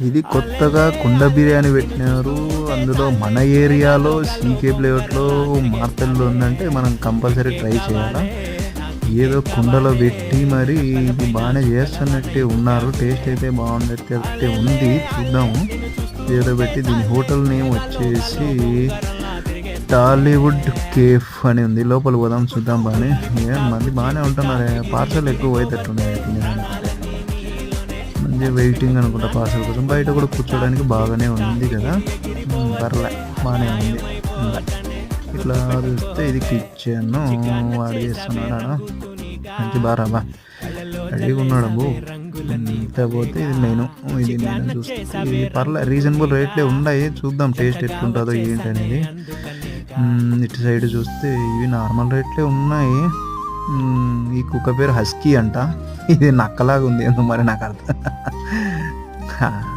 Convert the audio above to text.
ఇది కొత్తగా కుండ బిర్యానీ పెట్టినారు. అందులో మన ఏరియాలో సీకే ప్లేట్లో మార్తల్లో ఉందంటే మనం కంపల్సరీ ట్రై చేయాలా. ఏదో కుండలో పెట్టి మరి ఇది బాగానే చేస్తున్నట్టే ఉన్నారు. టేస్ట్ అయితే బాగున్నట్టే ఉంది. చూద్దాము. ఏదో పెట్టి దీని హోటల్ నేమ్ వచ్చేసి టాలీవుడ్ కేఫ్ అని ఉంది. లోపల పోదాం చూద్దాం. బాగానే మంది బాగానే ఉంటున్నారు. పార్సల్ ఎక్కువ పోయేటట్టున్నాయి తినడానికి. మంచిగా వెయిటింగ్ అనుకుంటా పార్సల్ కోసం. బయట కూడా కూర్చోడానికి బాగానే ఉంది కదా. పర్లే బాగానే ఉంది. ఇట్లా చూస్తే ఇది కిచెన్ వాడు చేస్తున్నాడు. మంచి బాగా రెడీగా ఉన్నాడు. పోతే ఇది మెయిన్. ఇది మెయిన్ చూస్తే పర్లే రీజనబుల్ రేట్లే ఉన్నాయి. చూద్దాం టేస్ట్ ఎట్లుంటుందో ఏంటి అనేది. ఇటు సైడ్ చూస్తే ఇవి నార్మల్ రేట్లే ఉన్నాయి. ఈ కుక్క పేరు హస్కీ అంట. ఇది నక్కలాగా ఉంది ఏందో మరి నాకు అర్థం